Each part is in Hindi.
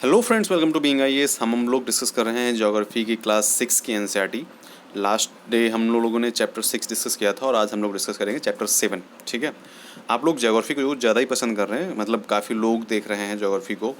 Hello friends, welcome to being IAS. हम लोग डिस्कस कर रहे हैं ज्योग्राफी की क्लास 6 की एनसीईआरटी। लास्ट डे हम लोगों ने चैप्टर 6 डिस्कस किया था और आज हम लोग डिस्कस करेंगे चैप्टर 7। ठीक है, आप लोग ज्योग्राफी को ज़्यादा ही पसंद कर रहे हैं, मतलब काफ़ी लोग देख रहे हैं ज्योग्राफी को,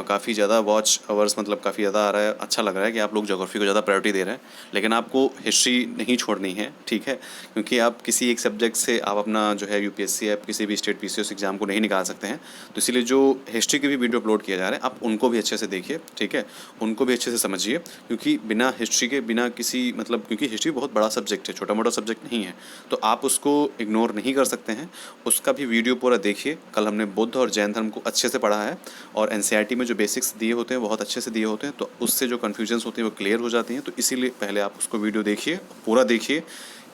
काफ़ी ज़्यादा वॉच आवर्स मतलब काफ़ी ज़्यादा आ रहा है। अच्छा लग रहा है कि आप लोग ज्योग्राफी को ज़्यादा प्रायोरिटी दे रहे हैं, लेकिन आपको हिस्ट्री नहीं छोड़नी है। ठीक है, क्योंकि आप किसी एक सब्जेक्ट से आप अपना जो है यूपीएससी या किसी भी स्टेट पीसीएस एग्जाम को नहीं निकाल सकते हैं। तो इसीलिए जो हिस्ट्री के भी वीडियो अपलोड किए जा रहे हैं, आप उनको भी अच्छे से देखिए। ठीक है, उनको भी अच्छे से समझिए, क्योंकि बिना हिस्ट्री के, बिना किसी मतलब, क्योंकि हिस्ट्री बहुत बड़ा सब्जेक्ट है, छोटा मोटा सब्जेक्ट नहीं है, तो आप उसको इग्नोर नहीं कर सकते हैं। उसका भी वीडियो पूरा देखिए। कल हमने बौद्ध और जैन धर्म को अच्छे से पढ़ा है और एनसीईआरटी में जो बेसिक्स दिए होते हैं बहुत अच्छे से दिए होते हैं, तो उससे जो कन्फ्यूजन्स होती हैं वो क्लियर हो जाती हैं। तो इसीलिए पहले आप उसको वीडियो देखिए, पूरा देखिए।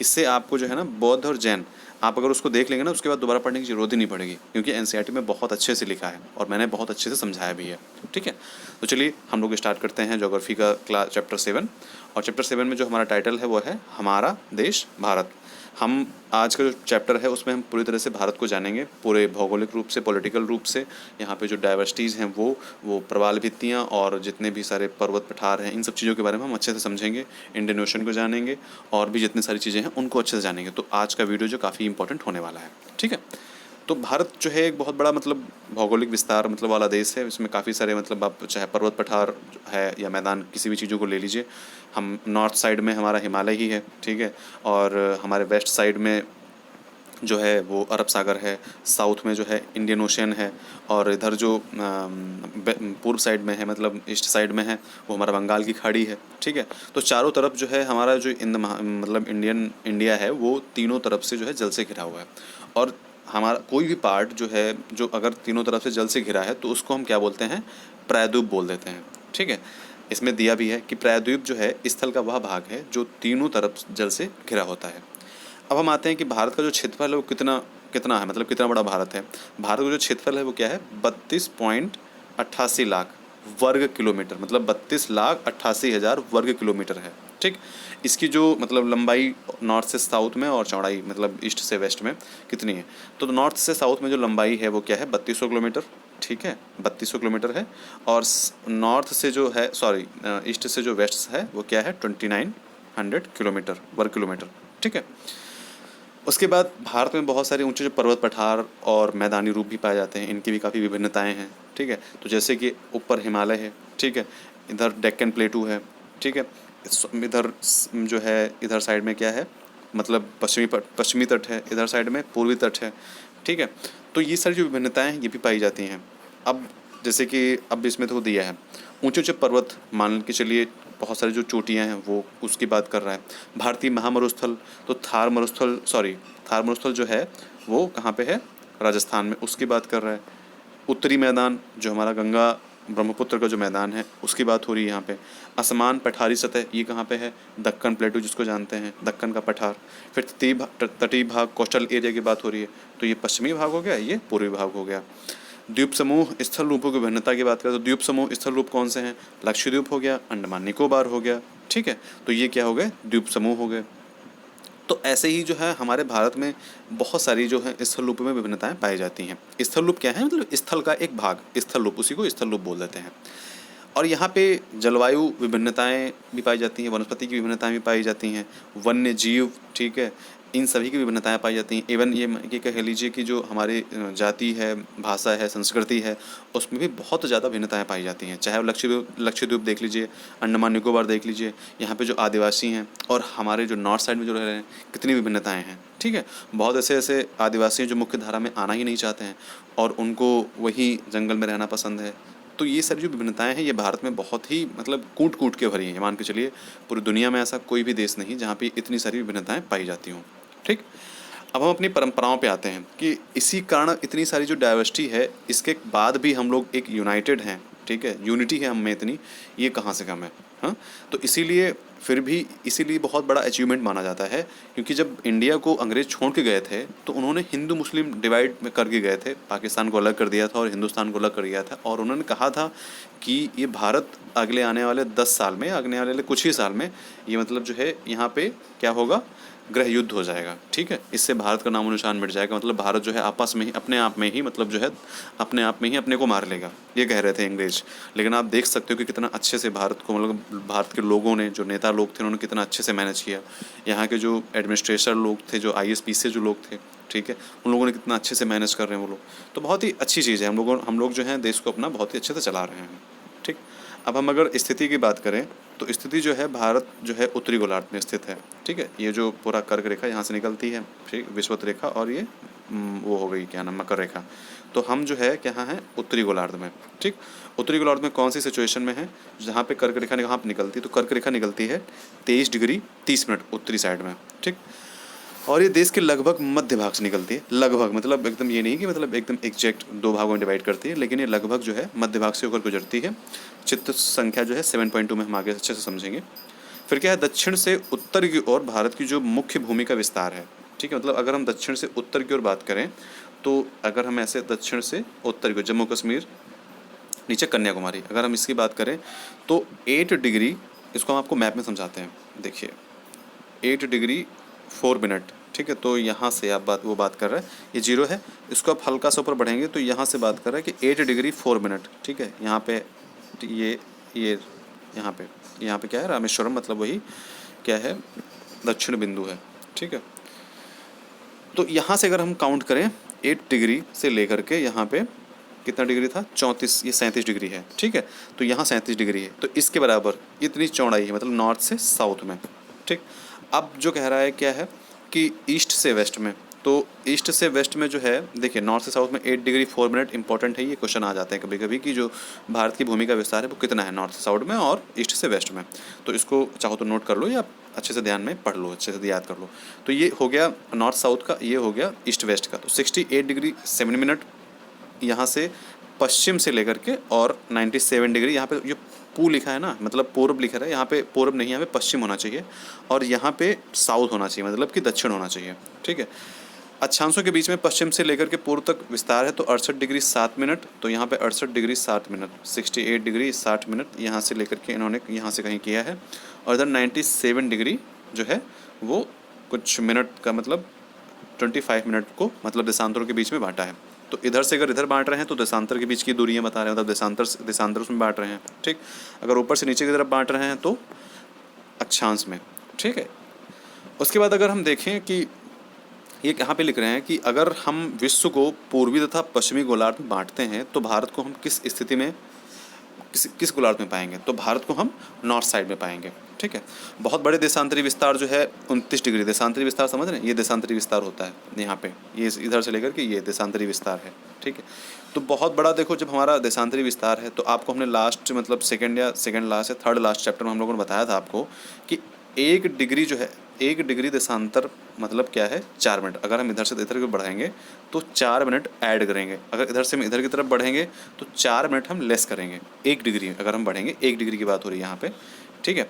इससे आपको जो है ना बौद्ध और जैन, आप अगर उसको देख लेंगे ना, उसके बाद दोबारा पढ़ने की ज़रूरत ही नहीं पड़ेगी, क्योंकि एनसीईआरटी में बहुत अच्छे से लिखा है और मैंने बहुत अच्छे से समझाया भी है। ठीक है, तो चलिए हम लोग स्टार्ट करते हैं ज्योग्राफी का क्लास चैप्टर 7। और चैप्टर 7 में जो हमारा टाइटल है वो है हमारा देश भारत। हम आज का जो चैप्टर है उसमें हम पूरी तरह से भारत को जानेंगे, पूरे भौगोलिक रूप से, पॉलिटिकल रूप से। यहाँ पे जो डाइवर्सिटीज़ हैं वो प्रवाल भित्तियाँ और जितने भी सारे पर्वत पठार हैं, इन सब चीज़ों के बारे में हम अच्छे से समझेंगे। इंडियन ओशन को जानेंगे और भी जितनी सारी चीज़ें हैं उनको अच्छे से जानेंगे। तो आज का वीडियो जो काफ़ी इंपॉर्टेंट होने वाला है। ठीक है, तो भारत जो है एक बहुत बड़ा मतलब भौगोलिक विस्तार मतलब वाला देश है। इसमें काफ़ी सारे मतलब आप चाहे पर्वत पठार है या मैदान, किसी भी चीज़ों को ले लीजिए। हम नॉर्थ साइड में हमारा हिमालय ही है। ठीक है, और हमारे वेस्ट साइड में जो है वो अरब सागर है, साउथ में जो है इंडियन ओशन है, और इधर जो पूर्व साइड में है मतलब ईस्ट साइड में है वो हमारा बंगाल की खाड़ी है। ठीक है, तो चारों तरफ जो है हमारा जो मतलब इंडिया है वो तीनों तरफ से जो है जल से घिरा हुआ है। और हमारा कोई भी पार्ट जो है, जो अगर तीनों तरफ से जल से घिरा है, तो उसको हम क्या बोलते हैं, प्रायद्वीप बोल देते हैं। ठीक है, इसमें दिया भी है कि प्रायद्वीप जो है स्थल का वह भाग है जो तीनों तरफ जल से घिरा होता है। अब हम आते हैं कि भारत का जो क्षेत्रफल है वो कितना कितना है, मतलब कितना बड़ा भारत है। भारत का जो क्षेत्रफल है वो क्या है, 32.88 लाख वर्ग किलोमीटर, मतलब 32,88,000 वर्ग किलोमीटर है। ठीक, इसकी जो मतलब लंबाई नॉर्थ से साउथ में और चौड़ाई मतलब ईस्ट से वेस्ट में कितनी है, तो नॉर्थ से साउथ में जो लंबाई है वो क्या है, 3200 किलोमीटर। ठीक है, 3200 किलोमीटर है। और नॉर्थ से जो है, सॉरी, ईस्ट से जो वेस्ट है वो क्या है, 2900 किलोमीटर वर्ग किलोमीटर। ठीक है, उसके बाद भारत में बहुत सारे ऊंचे जो पर्वत पठार और मैदानी रूप भी पाए जाते हैं, इनकी भी काफ़ी विभिन्नताएं हैं। ठीक है, तो जैसे कि ऊपर हिमालय है। ठीक है, इधर डेक्कन प्लेटू है। ठीक है, इधर जो है, इधर साइड में क्या है, मतलब पश्चिमी तट है, इधर साइड में पूर्वी तट है। ठीक है, तो ये सारी जो विभिन्नताएं हैं ये भी पाई जाती हैं। अब जैसे कि अब इसमें तो दिया है ऊंचे ऊंचे पर्वत, मान के चलिए बहुत सारी जो चोटियां हैं वो उसकी बात कर रहा है। भारतीय महामरुस्थल, तो थार मरुस्थल जो है वो कहाँ पे है, राजस्थान में, उसकी बात कर रहा है। उत्तरी मैदान जो हमारा गंगा ब्रह्मपुत्र का जो मैदान है उसकी बात हो रही है यहाँ पे। असमान पठारी सतह, ये कहाँ पे है, दक्कन प्लेटू जिसको जानते हैं, दक्कन का पठार। फिर तटीय भाग, कोस्टल एरिया की बात हो रही है, तो ये पश्चिमी भाग हो गया, ये पूर्वी भाग हो गया। द्वीप समूह स्थल रूपों की भिन्नता की बात करें तो द्वीप समूह स्थल रूप कौन से हैं, लक्षद्वीप हो गया, अंडमान निकोबार हो गया। ठीक है, तो ये क्या हो गए, द्वीप समूह हो गए। तो ऐसे ही जो है हमारे भारत में बहुत सारी जो है स्थल रूपों में विभिन्नताएं पाई जाती हैं। स्थल रूप क्या है, मतलब स्थल का एक भाग, स्थल रूप, उसी को स्थल रूप बोल देते हैं। और यहाँ पे जलवायु विभिन्नताएं भी पाई जाती हैं, वनस्पति की विभिन्नताएं भी पाई जाती हैं, वन्य जीव। ठीक है, इन सभी की विभिन्नताएं पाई जाती हैं। इवन ये कह लीजिए कि जो हमारी जाति है, भाषा है, संस्कृति है, उसमें भी बहुत ज़्यादा भिन्नताएं पाई जाती हैं। चाहे वो लक्षद्वीप देख लीजिए, अंडमान निकोबार देख लीजिए, यहाँ पे जो आदिवासी हैं और हमारे जो नॉर्थ साइड में जो रह रहे हैं, कितनी विभिन्नताएँ हैं। ठीक है, बहुत ऐसे ऐसे आदिवासी हैं जो मुख्य धारा में आना ही नहीं चाहते हैं और उनको वही जंगल में रहना पसंद है। तो ये सारी जो विभिन्नताएं हैं ये भारत में बहुत ही मतलब कूट कूट के भरी हैं। मान के चलिए पूरी दुनिया में ऐसा कोई भी देश नहीं जहाँ पे इतनी सारी विभिन्नताएं पाई जाती हों। ठीक, अब हम अपनी परंपराओं पे आते हैं कि इसी कारण इतनी सारी जो डाइवर्सिटी है, इसके बाद भी हम लोग एक यूनाइटेड हैं। ठीक है, यूनिटी है हम में इतनी, ये कहाँ से कम है। हाँ, तो इसीलिए बहुत बड़ा अचीवमेंट माना जाता है, क्योंकि जब इंडिया को अंग्रेज छोड़ के गए थे तो उन्होंने हिंदू मुस्लिम डिवाइड में करके गए थे, पाकिस्तान को अलग कर दिया था और हिंदुस्तान को अलग कर दिया था, और उन्होंने कहा था कि ये भारत अगले आने वाले 10 साल में, आने वाले कुछ ही साल में ये मतलब जो है यहाँ पे क्या होगा, गृह युद्ध हो जाएगा, ठीक है, इससे भारत का नामो निशान मिट जाएगा, मतलब भारत जो है आपस में ही अपने आप में ही मतलब जो है अपने आप में ही अपने को मार लेगा, ये कह रहे थे अंग्रेज। लेकिन आप देख सकते हो कि कितना अच्छे से भारत को, मतलब भारत के लोगों ने, जो नेता लोग थे, उन्होंने कितना अच्छे से मैनेज किया। यहाँ के जो एडमिनिस्ट्रेटर लोग थे, जो ISP से जो लोग थे, ठीक है, उन लोगों ने कितना अच्छे से मैनेज कर रहे हैं वो लोग। तो बहुत ही अच्छी चीज़ है, हम लोग जो हैं देश को अपना बहुत ही अच्छे से चला रहे हैं, ठीक। अब हम अगर स्थिति की बात करें तो स्थिति जो है, भारत जो है उत्तरी गोलार्ध में स्थित है, ठीक है। ये जो पूरा कर्क रेखा यहाँ से निकलती है, ठीक, विषुवत रेखा, और ये वो हो गई क्या नाम, मकर रेखा। तो हम जो है क्या हैं, उत्तरी गोलार्ध में, ठीक। उत्तरी गोलार्ध में कौन सी सिचुएशन में है, जहाँ पे कर्क रेखा कहाँ पे निकलती है, तो कर्क रेखा निकलती है 23 डिग्री 30 मिनट उत्तरी साइड में, ठीक। और ये देश के लगभग मध्य भाग से निकलती है, लगभग, मतलब एकदम ये नहीं कि मतलब एकदम एग्जैक्ट 2 भागों में डिवाइड करती है, लेकिन ये लगभग जो है मध्य भाग से होकर गुजरती है। चित्त संख्या जो है 7.2 में हम आगे अच्छे से समझेंगे। फिर क्या है, दक्षिण से उत्तर की ओर भारत की जो मुख्य भूमि का विस्तार है, ठीक है। मतलब अगर हम दक्षिण से उत्तर की ओर बात करें तो अगर हम ऐसे दक्षिण से उत्तर की ओर, जम्मू कश्मीर, नीचे कन्याकुमारी, अगर हम इसकी बात करें तो 8 डिग्री, इसको हम आपको मैप में समझाते हैं, देखिए 8 डिग्री 4 मिनट, ठीक है। तो यहाँ से आप बात कर रहे हैं, ये 0 है, इसको आप हल्का सा ऊपर बढ़ेंगे तो यहाँ से बात कर रहे हैं कि 8 डिग्री 4 मिनट, ठीक है। यहाँ पे ये यहाँ पे क्या है, रामेश्वरम, मतलब वही क्या है, दक्षिण बिंदु है, ठीक है। तो यहाँ से अगर हम काउंट करें 8 डिग्री से लेकर के यहाँ पे कितना डिग्री था, 34, ये 37 डिग्री है, ठीक है। तो यहाँ 37 डिग्री है, तो इसके बराबर इतनी चौड़ाई है, मतलब नॉर्थ से साउथ में, ठीक। अब जो कह रहा है क्या है कि ईस्ट से वेस्ट में, तो ईस्ट से वेस्ट में जो है, देखिए नॉर्थ से साउथ में 8 डिग्री 4 मिनट, इंपॉर्टेंट है, ये क्वेश्चन आ जाते हैं कभी कभी कि जो भारत की भूमि का विस्तार है वो कितना है नॉर्थ से साउथ में और ईस्ट से वेस्ट में। तो इसको चाहो तो नोट कर लो या अच्छे से ध्यान में पढ़ लो, अच्छे से याद कर लो। तो ये हो गया नॉर्थ साउथ का, ये हो गया ईस्ट वेस्ट का। तो 68 डिग्री 7 मिनट यहाँ से पश्चिम से लेकर के, और 97 डिग्री यहाँ पे, ये पू लिखा है ना, मतलब पूर्व लिखा है, यहाँ पे पूर्व नहीं, यहाँ पे पश्चिम होना चाहिए, और यहाँ पे साउथ होना चाहिए, मतलब कि दक्षिण होना चाहिए, ठीक है। अक्षांशों के बीच में पश्चिम से लेकर के पूर्व तक विस्तार है, तो 68 डिग्री 7 मिनट, तो यहाँ पे 68 डिग्री 7 मिनट, 68 डिग्री 60 मिनट यहाँ से लेकर के इन्होंने यहाँ से कहीं किया है, और इधर 97 डिग्री जो है वो कुछ मिनट का, मतलब 25 मिनट को, मतलब देशांतरों के बीच में बांटा है। तो इधर से अगर इधर बांट रहे हैं तो देशांतर के बीच की दूरियां बता रहे हैं, मतलब देशांतर उसमें बांट रहे हैं, ठीक। अगर ऊपर से नीचे की तरफ बांट रहे हैं तो अक्षांश में, ठीक है। उसके बाद अगर हम देखें कि ये यहाँ पे लिख रहे हैं कि अगर हम विश्व को पूर्वी तथा पश्चिमी गोलार्ध में बांटते हैं तो भारत को हम किस स्थिति में, किस गोलार्ध में पाएंगे, तो भारत को हम नॉर्थ साइड में पाएंगे, ठीक है। बहुत बड़े देशांतरी विस्तार जो है 29 डिग्री, देशांतरी विस्तार समझ रहे हैं, ये देशांतरी विस्तार होता है यहाँ पे, ये इधर से लेकर के ये देशांतरी विस्तार है, ठीक है। तो बहुत बड़ा, देखो जब हमारा देशांतरी विस्तार है तो आपको हमने लास्ट, मतलब सेकंड लास्ट या थर्ड लास्ट चैप्टर में हम लोगों ने बताया था आपको कि 1 डिग्री जो है, 1 डिग्री देशांतर मतलब क्या है, 4 मिनट। अगर हम इधर से इधर की बढ़ाएंगे तो 4 मिनट ऐड करेंगे, अगर इधर से हम इधर की तरफ बढ़ेंगे तो 4 मिनट हम लेस करेंगे। 1 डिग्री अगर हम बढ़ेंगे, 1 डिग्री की बात हो रही है यहाँ पे, ठीक है।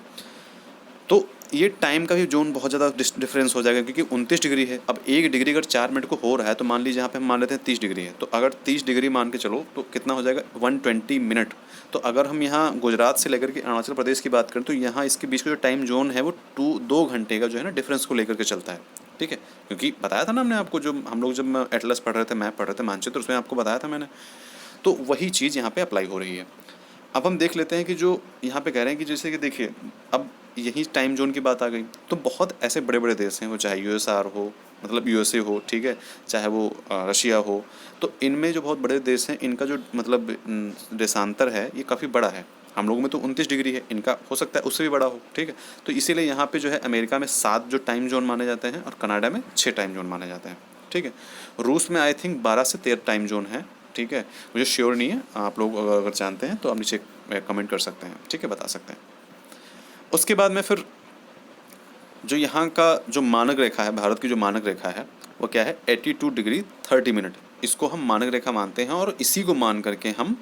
तो ये टाइम का भी जोन बहुत ज़्यादा डिफरेंस हो जाएगा, क्योंकि 29 डिग्री है। अब 1 डिग्री अगर 4 मिनट को हो रहा है तो मान लीजिए यहाँ पे हम मान लेते हैं 30 डिग्री है, तो अगर 30 डिग्री मान के चलो तो कितना हो जाएगा, 120 मिनट। तो अगर हम यहाँ गुजरात से लेकर के अरुणाचल प्रदेश की बात करें तो यहाँ इसके बीच का जो टाइम जोन है वो 2 घंटे का जो है ना डिफरेंस को लेकर के चलता है, ठीक है। क्योंकि बताया था ना हमने आपको, जो हम लोग जब एटलस पढ़ रहे थे, मैप पढ़ रहे थे, मानचित्र, उसमें आपको बताया था मैंने। तो वही चीज़ यहाँ पे अप्लाई हो रही है। अब हम देख लेते हैं कि जो यहाँ पे कह रहे हैं कि जैसे कि देखिए, अब यही टाइम जोन की बात आ गई, तो बहुत ऐसे बड़े बड़े देश हैं, वो चाहे यूएसआर हो, मतलब यूएसए हो, ठीक है, चाहे वो रशिया हो, तो इनमें जो बहुत बड़े देश हैं इनका जो मतलब देशांतर है ये काफ़ी बड़ा है। हम लोगों में तो 29 डिग्री है, इनका हो सकता है उससे भी बड़ा हो, ठीक है। तो इसीलिए यहाँ पे जो है अमेरिका में 7 जो टाइम जोन माने जाते हैं और कनाडा में 6 टाइम जोन माने जाते हैं, ठीक है। रूस में आई थिंक 12 से 13 टाइम जोन है, ठीक है, मुझे श्योर नहीं है, आप लोग अगर जानते हैं तो आप नीचे कमेंट कर सकते हैं, ठीक है, बता सकते हैं। उसके बाद में फिर जो यहाँ का जो मानक रेखा है, भारत की जो मानक रेखा है वो क्या है, 82 डिग्री 30 मिनट, इसको हम मानक रेखा मानते हैं, और इसी को मान करके हम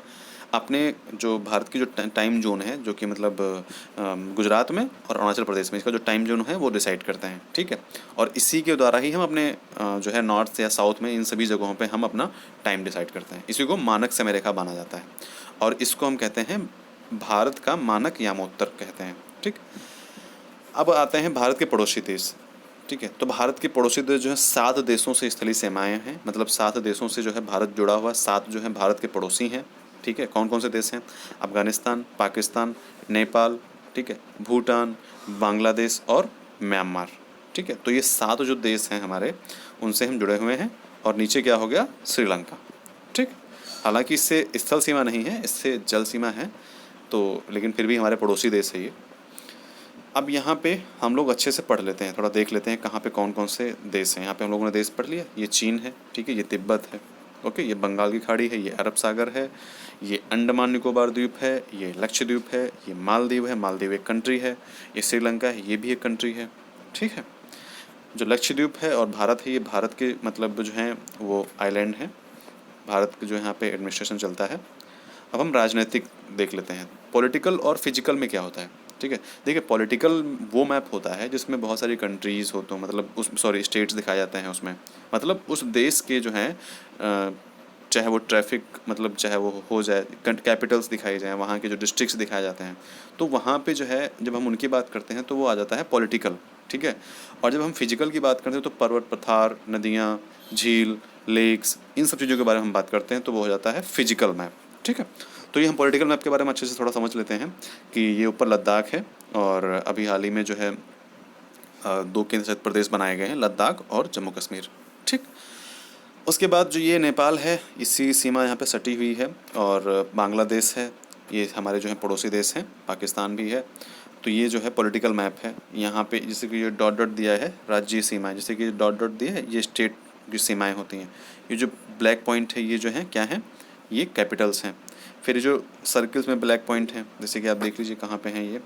अपने जो भारत की जो टाइम जोन है, जो कि मतलब गुजरात में और अरुणाचल प्रदेश में, इसका जो टाइम जोन है वो डिसाइड करते हैं, ठीक है। और इसी के द्वारा ही हम अपने जो है नॉर्थ या साउथ में इन सभी जगहों पे हम अपना टाइम डिसाइड करते हैं। इसी को मानक समय रेखा माना जाता है और इसको हम कहते हैं भारत का मानक यामोत्तर कहते हैं, ठीक। अब आते हैं भारत के पड़ोसी देश, ठीक है। तो भारत के पड़ोसी देश जो है 7 देशों से स्थलीय सीमाएं हैं, मतलब 7 देशों से जो है भारत जुड़ा हुआ, 7 जो है भारत के पड़ोसी हैं, ठीक है। कौन कौन से देश हैं? अफगानिस्तान, पाकिस्तान, नेपाल, ठीक है, भूटान, बांग्लादेश और म्यांमार, ठीक है। तो ये 7 जो देश हैं हमारे, उनसे हम जुड़े हुए हैं। और नीचे क्या हो गया? श्रीलंका, ठीक। हालांकि इससे स्थल सीमा नहीं है, इससे जल सीमा है, तो लेकिन फिर भी हमारे पड़ोसी देश है ये। अब यहाँ पे हम लोग अच्छे से पढ़ लेते हैं, थोड़ा देख लेते हैं कहाँ पे कौन कौन से देश हैं। यहाँ पे हम लोगों ने देश पढ़ लिया, ये चीन है, ठीक है, ये तिब्बत है, ओके, ये बंगाल की खाड़ी है, ये अरब सागर है, ये अंडमान निकोबार द्वीप है, ये लक्षद्वीप है, ये मालदीव है, मालदीव एक कंट्री है, ये श्रीलंका है, ये भी एक कंट्री है, ठीक है। जो लक्षद्वीप है और भारत है, ये भारत के मतलब जो हैं वो आइलैंड हैं, भारत के जो यहाँ पे एडमिनिस्ट्रेशन चलता है। अब हम राजनीतिक देख लेते हैं, पॉलिटिकल और फिजिकल में क्या होता है, ठीक है। देखिए, पॉलिटिकल वो मैप होता है जिसमें बहुत सारी कंट्रीज़ हो, तो मतलब उस स्टेट्स दिखाए जाते हैं उसमें, मतलब उस देश के जो हैं चाहे वो ट्रैफिक मतलब चाहे वो हो जाए, कैपिटल्स दिखाई जाए, वहाँ के जो डिस्ट्रिक्ट्स दिखाए जाते हैं, तो वहाँ पे जो है जब हम उनकी बात करते हैं तो वो आ जाता है पॉलिटिकल, ठीक है। और जब हम फिजिकल की बात करते हैं तो पर्वत, पठार, नदियाँ, झील, लेक्स, इन सब चीज़ों के बारे में हम बात करते हैं तो वो हो जाता है फिजिकल मैप, ठीक है। तो ये हम पॉलिटिकल मैप के बारे में अच्छे से थोड़ा समझ लेते हैं कि ये ऊपर लद्दाख है और अभी हाल ही में जो है 2 केंद्र शासित प्रदेश बनाए गए हैं, लद्दाख और जम्मू कश्मीर, ठीक। उसके बाद जो ये नेपाल है, इसी सीमा यहाँ पे सटी हुई है, और बांग्लादेश है, ये हमारे जो है पड़ोसी देश हैं, पाकिस्तान भी है। तो ये जो है पॉलिटिकल मैप है, यहाँ पे जैसे कि ये डॉट डॉट दिया है राज्य सीमाएं, जैसे कि डॉट डॉट दिया है ये स्टेट की सीमाएं होती हैं। ये जो ब्लैक पॉइंट है ये जो है क्या है? ये कैपिटल्स हैं। फिर जो सर्कल्स में ब्लैक पॉइंट हैं, जैसे कि आप देख लीजिए कहाँ पे हैं ये,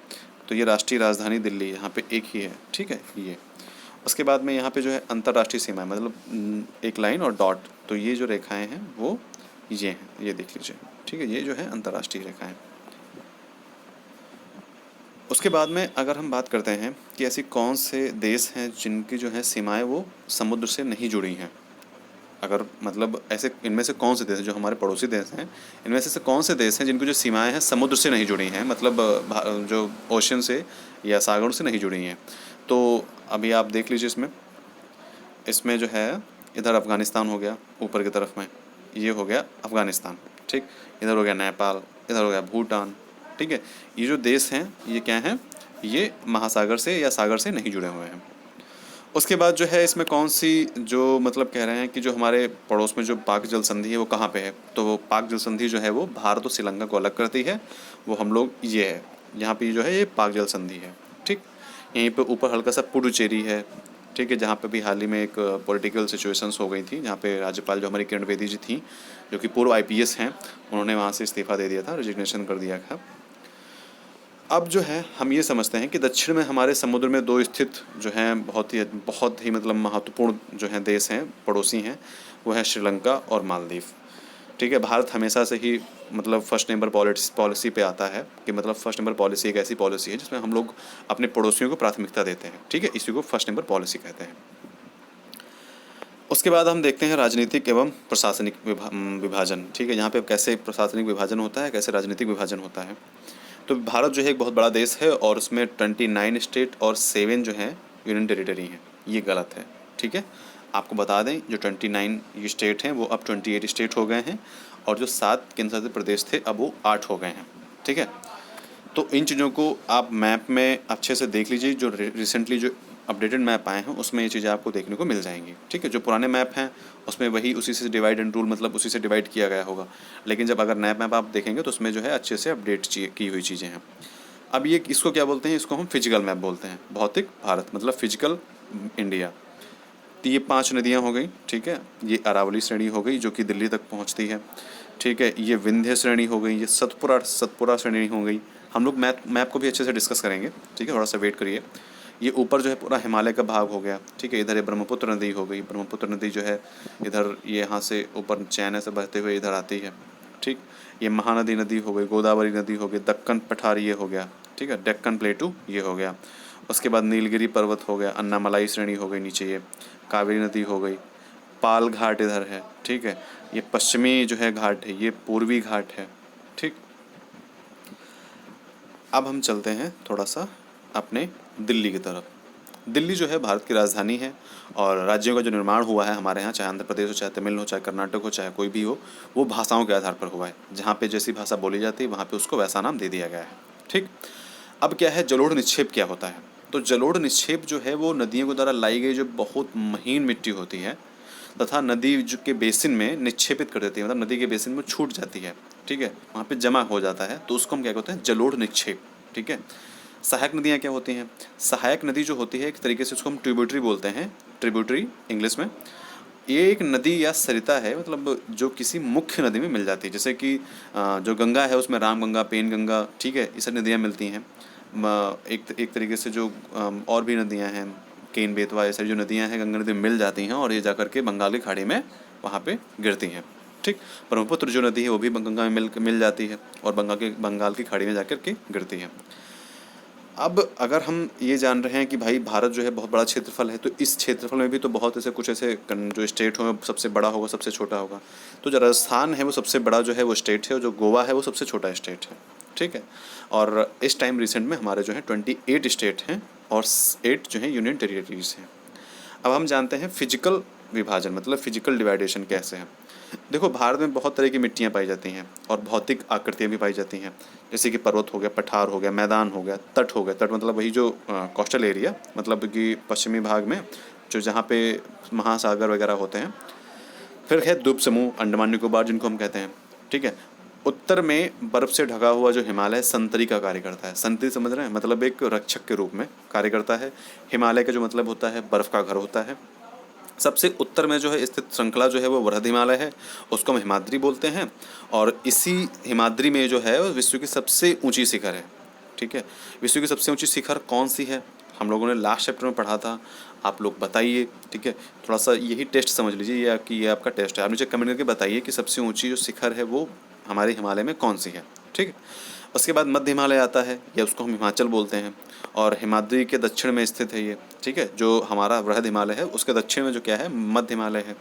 तो ये राष्ट्रीय राजधानी दिल्ली, यहाँ पे एक ही है, ठीक है ये। उसके बाद में यहाँ पे जो है अंतर्राष्ट्रीय सीमा है, मतलब एक लाइन और डॉट, तो ये जो रेखाएं हैं वो ये हैं, ये देख लीजिए, ठीक है, ये जो है अंतर्राष्ट्रीय रेखाएं। उसके बाद में अगर हम बात करते हैं कि ऐसी कौन से देश हैं जिनकी जो है सीमाएं वो समुद्र से नहीं जुड़ी हैं, अगर मतलब ऐसे इनमें से कौन से देश हैं जो हमारे पड़ोसी देश हैं, इनमें से कौन से देश हैं जिनकी जो सीमाएं हैं समुद्र से नहीं जुड़ी हैं, मतलब जो ओशन से या सागरों से नहीं जुड़ी हैं। तो अभी आप देख लीजिए इसमें जो है इधर अफ़गानिस्तान हो गया ऊपर की तरफ में, ये हो गया अफ़गानिस्तान, ठीक। इधर हो गया नेपाल, इधर हो गया भूटान, ठीक है। ये जो देश हैं ये क्या हैं? ये महासागर से या सागर से नहीं जुड़े हुए हैं। उसके बाद जो है इसमें कौन सी जो मतलब कह रहे हैं कि जो हमारे पड़ोस में जो पाक जल संधि है वो कहाँ पे है, तो वो पाक जल संधि जो है वो भारत और श्रीलंका को अलग करती है, वो हम लोग ये है, यहाँ पे जो है ये पाक जल संधि है, ठीक। यहीं पे ऊपर हल्का सा पुडुचेरी है, ठीक है, जहाँ पे भी हाल ही में एक पॉलिटिकल सिचुएशंस हो गई थी, जहाँ पे राज्यपाल जो हमारी किरण बेदी जी थी, जो कि पूर्व IPS हैं, उन्होंने वहाँ से इस्तीफ़ा दे दिया था, रेजिग्नेशन कर दिया था। अब जो है हम ये समझते हैं कि दक्षिण में हमारे समुद्र में 2 स्थित जो हैं बहुत ही मतलब महत्वपूर्ण जो हैं देश हैं, पड़ोसी हैं, वो है श्रीलंका और मालदीव, ठीक है। भारत हमेशा से ही मतलब फर्स्ट नंबर पॉलिसी पे आता है कि मतलब फर्स्ट नंबर पॉलिसी एक ऐसी पॉलिसी है जिसमें हम लोग अपने पड़ोसियों को प्राथमिकता देते हैं, ठीक है, इसी को फर्स्ट नंबर पॉलिसी कहते हैं। उसके बाद हम देखते हैं राजनीतिक एवं प्रशासनिक विभाजन, ठीक है, यहाँ पे कैसे प्रशासनिक विभाजन होता है, कैसे राजनीतिक विभाजन होता है। तो भारत जो है एक बहुत बड़ा देश है और उसमें 29 स्टेट और 7 जो हैं यूनियन टेरिटरी हैं, ये गलत है, ठीक है। आपको बता दें जो 29 ये स्टेट हैं वो अब 28 स्टेट हो गए हैं, और जो 7 केंद्र शासित प्रदेश थे अब वो 8 हो गए हैं, ठीक है। तो इन चीज़ों को आप मैप में अच्छे से देख लीजिए, जो रिसेंटली जो अपडेटेड मैप आए हैं उसमें ये चीज़ें आपको देखने को मिल जाएंगी, ठीक है। जो पुराने मैप हैं उसमें वही उसी से डिवाइड एंड रूल मतलब उसी से डिवाइड किया गया होगा, लेकिन जब अगर नया मैप आप देखेंगे तो उसमें जो है अच्छे से अपडेट की हुई चीज़ें हैं। अब ये इसको क्या बोलते हैं? इसको हम फिजिकल मैप बोलते हैं, भौतिक भारत मतलब फिजिकल इंडिया। तो ये 5 नदियाँ हो गई, ठीक है, ये अरावली श्रेणी हो गई जो कि दिल्ली तक पहुँचती है, ठीक है, ये विंध्य श्रेणी हो गई, ये सतपुरा श्रेणी हो गई। हम लोग मैप को भी अच्छे से डिस्कस करेंगे, ठीक है, थोड़ा सा वेट करिए। ये ऊपर जो है पूरा हिमालय का भाग हो गया, ठीक है, इधर ये ब्रह्मपुत्र नदी हो गई, ब्रह्मपुत्र नदी जो है इधर ये यहाँ से ऊपर चाइना से बहते हुए इधर आती है, ठीक। ये महानदी नदी हो गई, गोदावरी नदी हो गई, दक्कन पठार ये हो गया, ठीक है, डेक्कन प्लेटू ये हो गया। उसके बाद नीलगिरी पर्वत हो गया, अन्नामलाई श्रेणी हो गई नीचे, ये कावेरी नदी हो गई, पाल घाट इधर है, ठीक है, ये पश्चिमी जो है घाट है, ये पूर्वी घाट है, ठीक। अब हम चलते हैं थोड़ा सा अपने दिल्ली की तरफ। दिल्ली जो है भारत की राजधानी है और राज्यों का जो निर्माण हुआ है हमारे यहाँ, चाहे आंध्र प्रदेश हो, चाहे तमिल हो, चाहे कर्नाटक हो, चाहे कोई भी हो, वो भाषाओं के आधार पर हुआ है। जहाँ पे जैसी भाषा बोली जाती है वहाँ पे उसको वैसा नाम दे दिया गया है, ठीक। अब क्या है, जलोढ़ निक्षेप क्या होता है? तो जलोढ़ निक्षेप जो है वो नदियों के द्वारा लाई गई जो बहुत महीन मिट्टी होती है तथा नदी के बेसिन में निक्षेपित कर देती है, मतलब नदी के बेसिन में छूट जाती है, ठीक है, वहाँ पे जमा हो जाता है, तो उसको हम क्या कहते हैं, जलोढ़ निक्षेप, ठीक है। सहायक नदियाँ क्या होती हैं? सहायक नदी जो होती है एक तरीके से उसको हम ट्रिब्यूटरी बोलते हैं, ट्रिब्यूटरी इंग्लिश में। ये एक नदी या सरिता है, मतलब जो किसी मुख्य नदी में मिल जाती है, जैसे कि जो गंगा है उसमें रामगंगा, पेनगंगा, ठीक है, ये सब नदियाँ मिलती हैं। एक तरीके से जो और भी नदियाँ हैं, केन बेतवा, ये सारी जो नदियाँ हैं गंगा नदी में मिल जाती हैं और ये जाकर के बंगाल की खाड़ी में वहाँ पे गिरती हैं, ठीक। ब्रह्मपुत्र जो नदी है वो भी गंगा में मिल जाती है और बंगाल की खाड़ी में जाकर के गिरती है। अब अगर हम ये जान रहे हैं कि भाई भारत जो है बहुत बड़ा क्षेत्रफल है, तो इस क्षेत्रफल में भी तो बहुत ऐसे कुछ ऐसे जो स्टेट हो, सबसे बड़ा होगा, सबसे छोटा होगा। तो जो राजस्थान है वो सबसे बड़ा जो है वो स्टेट है, और जो गोवा है वो सबसे छोटा स्टेट है, ठीक है। और इस टाइम रिसेंट में हमारे जो है 28 स्टेट हैं और 8 जो है यूनियन टेरिटरीज हैं। अब हम जानते हैं फिजिकल विभाजन, मतलब फिजिकल डिवाइडेशन कैसे है। देखो, भारत में बहुत तरह की मिट्टियाँ पाई जाती हैं और भौतिक आकृतियाँ भी पाई जाती हैं, जैसे कि पर्वत हो गया, पठार हो गया, मैदान हो गया, तट हो गया। तट मतलब वही जो कोस्टल एरिया, मतलब कि पश्चिमी भाग में जो जहाँ पे महासागर वगैरह होते हैं। फिर है द्वीप समूह, अंडमान निकोबार जिनको हम कहते हैं, ठीक है। उत्तर में बर्फ़ से ढका हुआ जो हिमालय संतरी का कार्य करता है। संतरी समझ रहे हैं, मतलब एक रक्षक के रूप में कार्य करता है। हिमालय का जो मतलब होता है बर्फ़ का घर होता है। सबसे उत्तर में जो है स्थित श्रृंखला जो है वो वृहद हिमालय है, उसको हम हिमाद्री बोलते हैं। और इसी हिमाद्री में जो है विश्व की सबसे ऊंची शिखर है, ठीक है। विश्व की सबसे ऊंची शिखर कौन सी है, हम लोगों ने लास्ट चैप्टर में पढ़ा था, आप लोग बताइए, ठीक है। थोड़ा सा यही टेस्ट समझ लीजिए, ये आपका टेस्ट है। आप नीचे कमेंट करके बताइए कि सबसे ऊँची जो शिखर है वो हमारे हिमालय में कौन सी है, ठीक है। उसके बाद मध्य हिमालय आता है, या उसको हम हिमाचल बोलते हैं, और हिमाद्री के दक्षिण में स्थित है ये, ठीक है। जो हमारा वृहद हिमालय है उसके दक्षिण में जो क्या है, मध्य हिमालय है।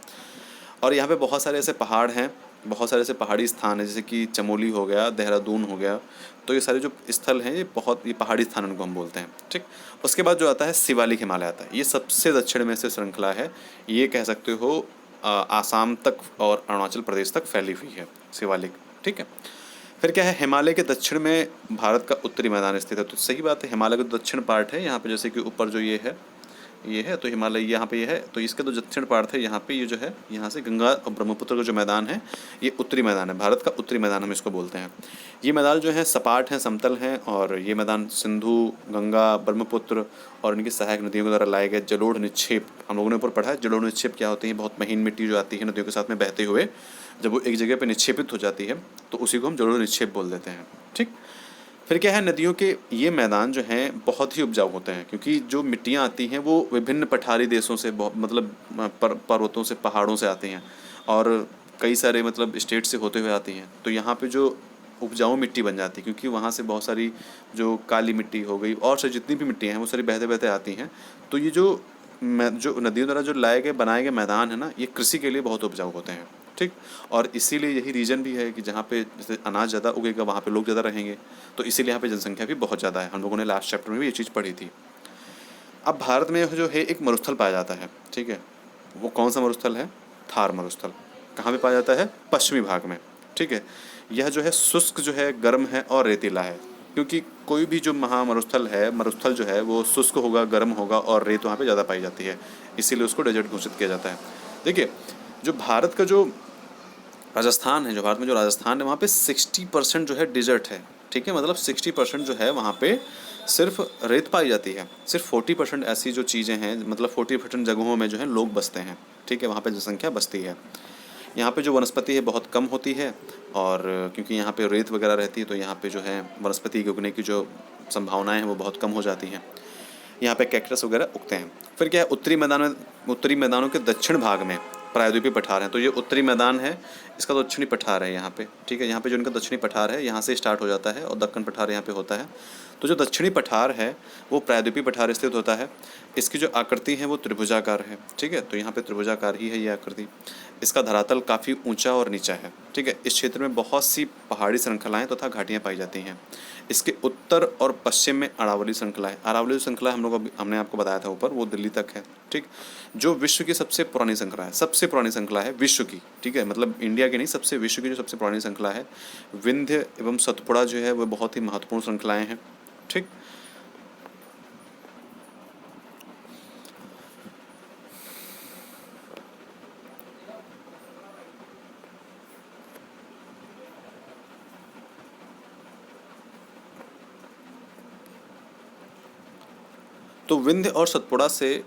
और यहाँ पे बहुत सारे ऐसे पहाड़ हैं, बहुत सारे ऐसे पहाड़ी स्थान हैं, जैसे कि चमोली हो गया, देहरादून हो गया। तो ये सारे जो स्थल हैं ये पहाड़ी स्थान इनको हम बोलते हैं, ठीक। उसके बाद जो आता है शिवालिक हिमालय आता है, ये सबसे दक्षिण में से श्रृंखला है, ये कह सकते हो आसाम तक और अरुणाचल प्रदेश तक फैली हुई है शिवालिक, ठीक है। फिर क्या है, हिमालय के दक्षिण में भारत का उत्तरी मैदान स्थित है। तो सही बात है, हिमालय का दक्षिण पार्ट है यहाँ पे, जैसे कि ऊपर जो ये है तो हिमालय यहाँ पे ये है, तो इसका तो दक्षिण पार्ट है यहाँ पे, ये जो है यहाँ से गंगा और ब्रह्मपुत्र का जो मैदान है ये उत्तरी मैदान है, भारत का उत्तरी मैदान हम इसको बोलते हैं। ये मैदान जो है सपाट हैं, समतल हैं, और ये मैदान सिंधु, गंगा, ब्रह्मपुत्र और इनकी सहायक नदियों के द्वारा लाए गए जलोढ़ निक्षेप, हम लोगों ने ऊपर पढ़ा है। जलोढ़ निक्षेप क्या होती है, बहुत महीन मिट्टी जो आती है नदियों के साथ में बहते हुए, जब वो एक जगह पे निक्षेपित हो जाती है तो उसी को हम जलोढ़ निक्षेप बोल देते हैं, ठीक। फिर क्या है, नदियों के ये मैदान जो हैं बहुत ही उपजाऊ होते हैं, क्योंकि जो मिट्टियाँ आती हैं वो विभिन्न पठारी देशों से, मतलब पर्वतों से, पहाड़ों से आती हैं, और कई सारे मतलब स्टेट से होते हुए आती हैं। तो यहाँ पे जो उपजाऊ मिट्टी बन जाती है, क्योंकि वहाँ से बहुत सारी जो काली मिट्टी हो गई और से जितनी भी मिट्टियाँ हैं वो सारी बहते बहते आती हैं। तो ये जो नदियों द्वारा जो लाए गए बनाए गए मैदान है ना, ये कृषि के लिए बहुत उपजाऊ होते हैं, ठीक। और इसीलिए यही रीज़न भी है कि जहाँ पे जैसे अनाज ज़्यादा उगेगा वहाँ पे लोग ज़्यादा रहेंगे, तो इसीलिए यहाँ पे जनसंख्या भी बहुत ज़्यादा है। हम लोगों ने लास्ट चैप्टर में भी ये चीज़ पढ़ी थी। अब भारत में जो है एक मरुस्थल पाया जाता है, ठीक है। वो कौन सा मरुस्थल है, थार मरुस्थल। कहाँ पे पाया जाता है, पश्चिमी भाग में, ठीक है। यह जो है शुष्क जो है, गर्म है और रेतीला है, क्योंकि कोई भी जो मरुस्थल जो है वो शुष्क होगा, गर्म होगा और रेत वहाँ पे ज़्यादा पाई जाती है, इसीलिए उसको डेजर्ट घोषित किया जाता है। देखिए, जो भारत का जो राजस्थान है, जो भारत में जो राजस्थान है वहाँ पे 60% जो है डिजर्ट है, ठीक है। मतलब 60% जो है वहाँ पे सिर्फ रेत पाई जाती है, सिर्फ 40% ऐसी जो चीज़ें हैं, मतलब 40% जगहों में जो है लोग बसते हैं, ठीक है, वहाँ पे जनसंख्या बसती है। यहाँ पे जो वनस्पति है बहुत कम होती है, और क्योंकि यहाँ पे रेत वगैरह रहती है तो यहाँ पे जो है वनस्पति के उगने की जो संभावनाएं हैं वो बहुत कम हो जाती हैं। यहाँ पे कैक्टस वगैरह उगते हैं। फिर क्या है, उत्तरी मैदानों के दक्षिण भाग में प्रायद्वीपीय पठार हैं। तो ये उत्तरी मैदान है, इसका दक्षिणी पठार है यहाँ पे, ठीक है। यहाँ पे जो इनका दक्षिणी पठार है यहाँ से स्टार्ट हो जाता है और दक्कन पठार यहाँ पे होता है। तो जो दक्षिणी पठार है वो प्रायद्वीपीय पठार स्थित होता है। इसकी जो आकृति है वो त्रिभुजाकार है, ठीक है। तो यहाँ पे त्रिभुजाकार ही है ये आकृति। इसका धरातल काफ़ी ऊंचा और नीचा है, ठीक है। इस क्षेत्र में बहुत सी पहाड़ी श्रृंखलाएं तथा घाटियाँ पाई जाती हैं। इसके उत्तर और पश्चिम में अरावली श्रृंखला है। अरावली श्रृंखला हमने आपको बताया था ऊपर, वो दिल्ली तक है, ठीक। जो विश्व की सबसे पुरानी श्रृंखला है, सबसे पुरानी श्रृंखला है विश्व की, ठीक है। मतलब इंडिया की नहीं, सबसे विश्व की जो सबसे पुरानी श्रृंखला है। विंध्य एवं सतपुड़ा जो है वो बहुत ही महत्वपूर्ण श्रृंखलाएं हैं, ठीक। तो विंध्य और सतपुड़ा से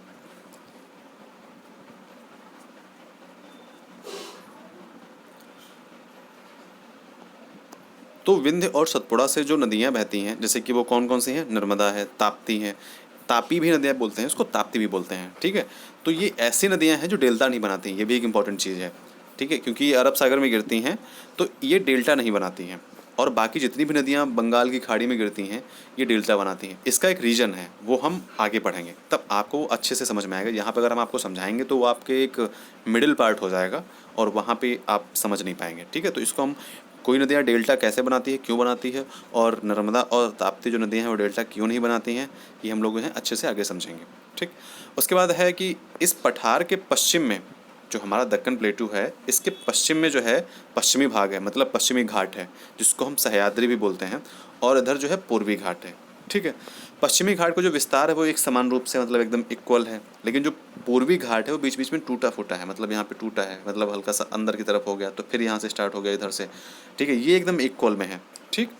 विंध्य और सतपुड़ा से जो नदियां बहती हैं, जैसे कि वो कौन कौन सी हैं, नर्मदा है, ताप्ती हैं, तापी भी नदियां बोलते हैं उसको, ताप्ती भी बोलते हैं, ठीक है। तो ये ऐसी नदियां हैं जो डेल्टा नहीं बनाती, ये भी एक इंपॉर्टेंट चीज़ है, ठीक है, क्योंकि ये अरब सागर में गिरती हैं तो ये डेल्टा नहीं बनाती हैं। और बाकी जितनी भी नदियाँ बंगाल की खाड़ी में गिरती हैं ये डेल्टा बनाती हैं। इसका एक रीज़न है, वो हम आगे पढ़ेंगे तब आपको वो अच्छे से समझ में आएगा। यहाँ पे अगर हम आपको समझाएंगे तो वो आपके एक मिडिल पार्ट हो जाएगा और वहाँ पे आप समझ नहीं पाएंगे, ठीक है। तो इसको हम, कोई नदियाँ डेल्टा कैसे बनाती है, क्यों बनाती है, और नर्मदा और ताप्ती जो नदियाँ हैं वो डेल्टा क्यों नहीं बनाती हैं, ये हम लोग हैं अच्छे से आगे समझेंगे, ठीक। उसके बाद है कि इस पठार के पश्चिम में जो हमारा दक्कन प्लेटू है, इसके पश्चिम में जो है पश्चिमी भाग है, मतलब पश्चिमी घाट है, जिसको हम सह्याद्री भी बोलते हैं, और इधर जो है पूर्वी घाट है, ठीक है। पश्चिमी घाट को जो विस्तार है वो एक समान रूप से मतलब एकदम इक्वल है, लेकिन जो पूर्वी घाट है वो बीच बीच में टूटा फूटा है, मतलब यहाँ पे टूटा है, मतलब हल्का सा अंदर की तरफ हो गया तो फिर यहाँ से स्टार्ट हो गया इधर से, ठीक है। ये एकदम इक्वल में है, ठीक।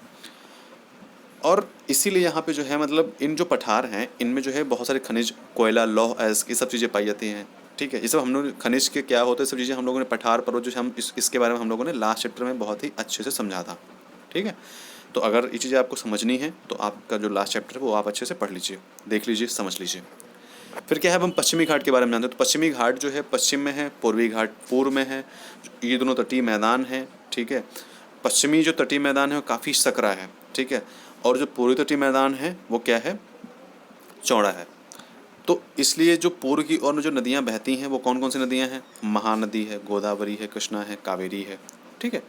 और इसीलिए यहाँ पे जो है मतलब इन जो पठार हैं इनमें जो है बहुत सारे खनिज, कोयला, लौह, अयस्क, ये सब चीज़ें पाई जाती हैं, ठीक है। ये सब हम लोग खनिज के क्या होते हैं सब चीज़ें हम लोगों ने पठार पर्वत जो हम इसके बारे में हम लोगों ने लास्ट चैप्टर में बहुत ही अच्छे से समझा था, ठीक है। तो अगर ये चीज़ें आपको समझनी है तो आपका जो लास्ट चैप्टर है वो आप अच्छे से पढ़ लीजिए, देख लीजिए, समझ लीजिए। फिर क्या है, अब हम पश्चिमी घाट के बारे में जानते हैं। तो पश्चिमी घाट जो है पश्चिम में है, पूर्वी घाट पूर्व में है। ये दोनों तटीय मैदान हैं, ठीक है। पश्चिमी जो तटीय मैदान है वो काफ़ी सकरा है, ठीक है, और जो पूर्वी तटीय मैदान है वो क्या है, चौड़ा है। तो इसलिए जो पूर्व की ओर में जो नदियाँ बहती हैं वो कौन कौन सी नदियाँ हैं, महानदी है, गोदावरी है, कृष्णा है, कावेरी है, ठीक है।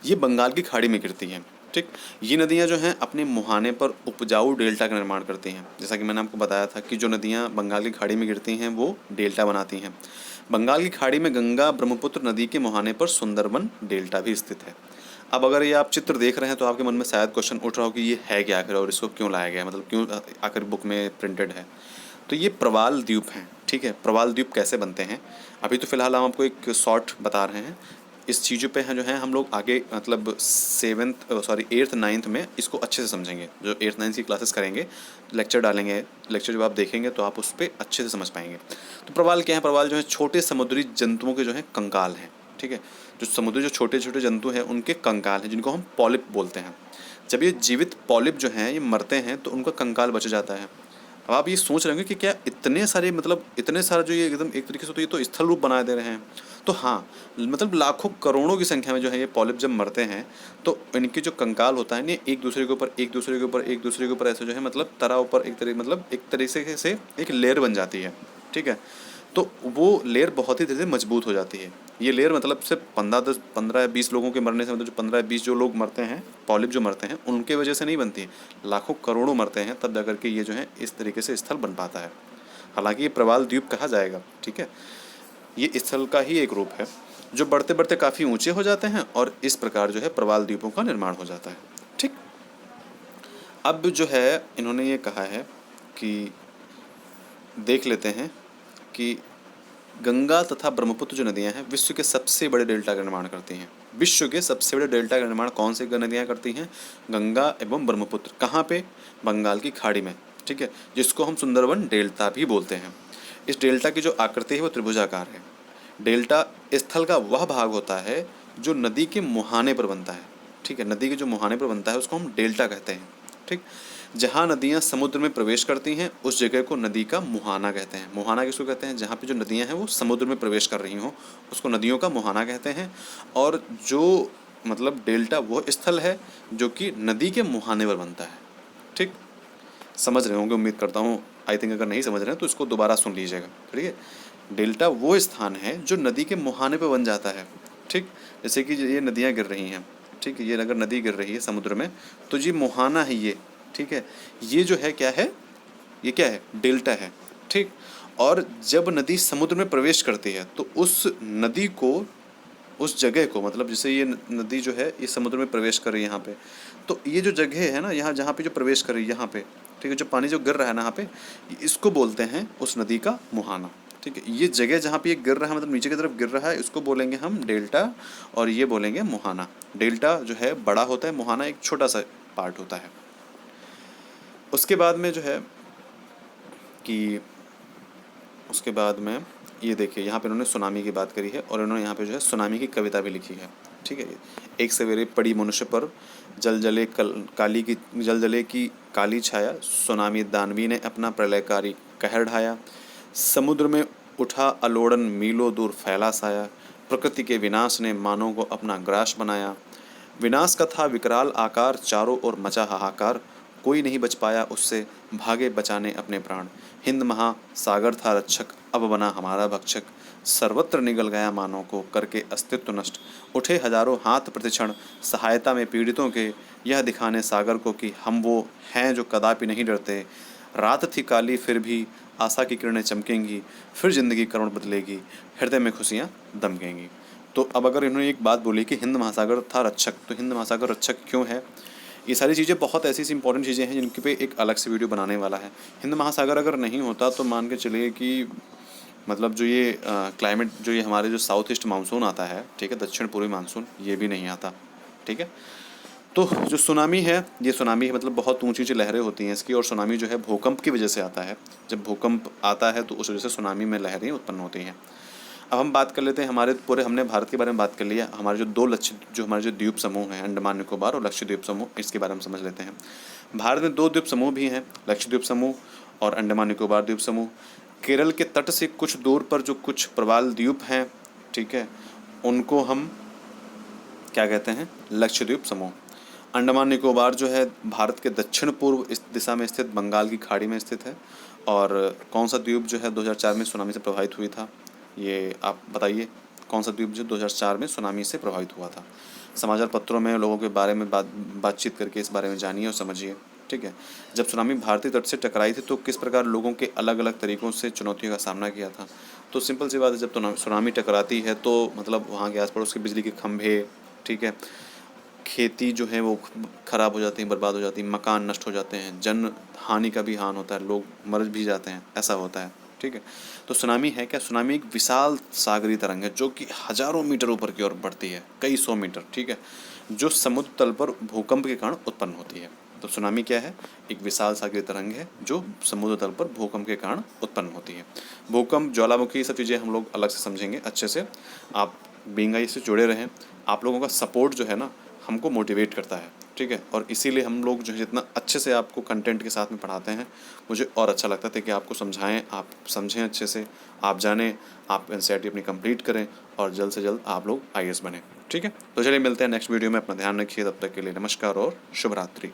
ये बंगाल की खाड़ी में गिरती हैं, ठीक। ये नदियाँ जो हैं अपने मुहाने पर उपजाऊ डेल्टा का निर्माण करती हैं। जैसा कि मैंने आपको बताया था कि जो नदियाँ बंगाल की खाड़ी में गिरती हैं वो डेल्टा बनाती हैं। बंगाल की खाड़ी में गंगा ब्रह्मपुत्र नदी के मुहाने पर सुंदरबन डेल्टा भी स्थित है। अब अगर ये आप चित्र देख रहे हैं तो आपके मन में शायद क्वेश्चन उठ रहा हो कि ये है क्या आखिर और इसको क्यों लाया गया, मतलब क्यों आखिर बुक में प्रिंटेड है। तो ये प्रवाल द्वीप हैं, ठीक है। प्रवाल द्वीप कैसे बनते हैं अभी तो फ़िलहाल हम आपको एक शॉर्ट बता रहे हैं। इस चीज़ों पे हैं जो है हम लोग आगे मतलब 8th 9th में इसको अच्छे से समझेंगे। जो 8th 9th की क्लासेस करेंगे, लेक्चर डालेंगे, लेक्चर जब आप देखेंगे तो आप उस पर अच्छे से समझ पाएंगे। तो प्रवाल क्या है, प्रवाल जो है छोटे समुद्री जंतुओं के जो है कंकाल हैं, ठीक है। जो समुद्री जो छोटे छोटे जंतु हैं उनके कंकाल हैं जिनको हम पॉलिप बोलते हैं। जब ये जीवित पॉलिप जो हैं ये मरते हैं तो उनका कंकाल बच जाता है। अब आप ये सोच रहे होंगे कि क्या इतने सारे मतलब इतने सारे जो ये एकदम एक तरीके से तो ये तो स्थल रूप बना दे रहे हैं। तो हाँ, मतलब लाखों करोड़ों की संख्या में जो है ये पॉलिप जब मरते हैं तो इनकी जो कंकाल होता है ये एक दूसरे के ऊपर एक दूसरे के ऊपर एक दूसरे के ऊपर ऐसे जो है मतलब तरह ऊपर एक तरह मतलब एक तरीके से एक लेयर बन जाती है, ठीक है। तो वो लेयर बहुत ही धीरे धीरे मजबूत हो जाती है। ये लेयर मतलब सिर्फ 15 या 20 लोगों के मरने से, मतलब जो 15 या 20 जो लोग मरते हैं, पॉलिप जो मरते हैं, उनके वजह से नहीं बनती है, लाखों करोड़ों मरते हैं तब जाकर के ये जो है इस तरीके से स्थल बन पाता है। हालांकि ये प्रवाल द्वीप कहा जाएगा, ठीक है। ये स्थल का ही एक रूप है जो बढ़ते बढ़ते काफ़ी ऊंचे हो जाते हैं और इस प्रकार जो है प्रवाल द्वीपों का निर्माण हो जाता है, ठीक। अब जो है इन्होंने ये कहा है कि देख लेते हैं कि गंगा तथा ब्रह्मपुत्र जो नदियां हैं विश्व के सबसे बड़े डेल्टा का निर्माण करती हैं। विश्व के सबसे बड़े डेल्टा का निर्माण कौन सी नदियां करती हैं, गंगा एवं ब्रह्मपुत्र। कहाँ पे, बंगाल की खाड़ी में, ठीक है, जिसको हम सुंदरबन डेल्टा भी बोलते हैं। इस डेल्टा की जो आकृति है वो त्रिभुजाकार है। डेल्टा स्थल का वह भाग होता है जो नदी के मुहाने पर बनता है, ठीक है। नदी के जो मुहाने पर बनता है उसको हम डेल्टा कहते हैं, ठीक। जहाँ नदियाँ समुद्र में प्रवेश करती हैं उस जगह को नदी का मुहाना कहते हैं। मुहाना किसको कहते हैं? जहाँ पे जो नदियाँ हैं वो समुद्र में प्रवेश कर रही हों उसको नदियों का मुहाना कहते हैं। और जो मतलब डेल्टा वो स्थल है जो कि नदी के मुहाने पर बनता है। ठीक, समझ रहे होंगे उम्मीद करता हूँ। आई थिंक अगर नहीं समझ रहे हैं तो इसको दोबारा सुन लीजिएगा। ठीक है, डेल्टा वो स्थान है जो नदी के मुहाने पे बन जाता है। ठीक, जैसे कि ये नदियाँ गिर रही हैं, ठीक है, ये अगर नदी गिर रही है समुद्र में तो ये मुहाना है ये। ठीक है, ये जो है क्या है? ये क्या है? डेल्टा है। ठीक, और जब नदी समुद्र में प्रवेश करती है तो उस नदी को, उस जगह को, मतलब जैसे ये नदी जो है ये समुद्र में प्रवेश कर रही है यहाँ पे, तो ये जो जगह है ना यहाँ जहाँ पे जो प्रवेश कर रही है यहाँ पे, ठीक है, जो पानी जो गिर रहा है ना यहाँ पे, इसको बोलते हैं उस नदी का मुहाना। ठीक है, ये जगह जहाँ पे ये गिर रहा है मतलब नीचे की तरफ गिर रहा है, इसको बोलेंगे हम डेल्टा और ये बोलेंगे मुहाना। डेल्टा जो है बड़ा होता है, मुहाना एक छोटा सा पार्ट होता है। उसके बाद में जो है कि उसके बाद में ये देखिए यहाँ पे उन्होंने सुनामी की बात करी है और उन्होंने यहाँ पे जो है सुनामी की कविता भी लिखी है। ठीक है, एक सवेरे पड़ी मनुष्य पर जल जले की काली छाया, सुनामी दानवी ने अपना प्रलयकारी कहर ढाया। समुद्र में उठा अलोड़न मीलों दूर फैला साया, प्रकृति के विनाश ने मानव को अपना ग्रास बनाया। विनाश का था विकराल आकार, चारों ओर मचा हाहाकार, कोई नहीं बच पाया उससे, भागे बचाने अपने प्राण। हिंद महासागर था रक्षक, अब बना हमारा भक्षक, सर्वत्र निगल गया मानव को करके अस्तित्व नष्ट। उठे हजारों हाथ प्रतिक्षण सहायता में पीड़ितों के, यह दिखाने सागर को कि हम वो हैं जो कदापि नहीं डरते। रात थी काली फिर भी आशा की किरणें चमकेंगी, फिर जिंदगी करुण बदलेगी, हृदय में खुशियाँ दमकेंगी। तो अब अगर इन्होंने एक बात बोली कि हिंद महासागर था रक्षक, तो हिंद महासागर रक्षक क्यों है? ये सारी चीज़ें बहुत ऐसी इंपॉर्टेंट चीज़ें हैं जिनके पे एक अलग से वीडियो बनाने वाला है। हिंद महासागर अगर नहीं होता तो मान के चलिए कि मतलब जो ये क्लाइमेट, जो ये हमारे जो साउथ ईस्ट मानसून आता है, ठीक है, दक्षिण पूर्वी मानसून, ये भी नहीं आता। ठीक है, तो जो सुनामी है, ये सुनामी है मतलब बहुत ऊंची ऊंची लहरें होती हैं इसकी, और सुनामी जो है भूकंप की वजह से आता है। जब भूकंप आता है तो उस वजह से सुनामी में लहरें उत्पन्न होती हैं। अब हम बात कर लेते हैं हमारे पूरे, हमने भारत के बारे में बात कर लिया। हमारे जो हमारे जो द्वीप समूह हैं, अंडमान निकोबार और लक्षद्वीप समूह, इसके बारे में समझ लेते हैं। भारत में 2 द्वीप समूह भी हैं, लक्षद्वीप समूह और अंडमान निकोबार द्वीप समूह। केरल के तट से कुछ दूर पर जो कुछ प्रवाल द्वीप हैं, ठीक है, उनको हम क्या कहते हैं? लक्षद्वीप समूह। अंडमान निकोबार जो है भारत के दक्षिण पूर्व इस दिशा में स्थित बंगाल की खाड़ी में स्थित है। और कौन सा द्वीप जो है 2004 में सुनामी से प्रभावित हुई था? ये आप बताइए, कौन सा द्वीप जो 2004 में सुनामी से प्रभावित हुआ था? समाचार पत्रों में लोगों के बारे में बातचीत करके इस बारे में जानिए और समझिए। ठीक है, जब सुनामी भारतीय तट से टकराई थी तो किस प्रकार लोगों के अलग अलग तरीक़ों से चुनौतियों का सामना किया था? तो सिंपल सी बात है, जब तो सुनामी टकराती है तो मतलब वहाँ के आस पड़ोस के बिजली के खंभे, ठीक है, खेती जो है वो ख़राब हो जाती है, बर्बाद हो जाती है, मकान नष्ट हो जाते हैं, जन हानि का भी हान होता है, लोग मर भी जाते हैं, ऐसा होता है। ठीक है, तो सुनामी है क्या? सुनामी एक विशाल सागरीय तरंग है जो कि हज़ारों मीटर ऊपर की ओर बढ़ती है, कई 100 मीटर, ठीक है, जो समुद्र तल पर भूकंप के कारण उत्पन्न होती है। तो सुनामी क्या है? एक विशाल सागरीय तरंग है जो समुद्र तल पर भूकंप के कारण उत्पन्न होती है। भूकंप, ज्वालामुखी, ये सब चीज़ें हम लोग अलग से समझेंगे अच्छे से। आप बीइंग से जुड़े रहें। आप लोगों का सपोर्ट जो है ना हमको मोटिवेट करता है। ठीक है, और इसीलिए हम लोग जो है जितना अच्छे से आपको कंटेंट के साथ में पढ़ाते हैं, मुझे और अच्छा लगता है कि आपको समझाएं, आप समझें अच्छे से, आप जानें, आप एनसीईआरटी अपनी कंप्लीट करें और जल्द से जल्द आप लोग आईएएस बने। ठीक है, तो चलिए मिलते हैं नेक्स्ट वीडियो में। अपना ध्यान रखिए, तब तक के लिए नमस्कार और शुभ रात्रि।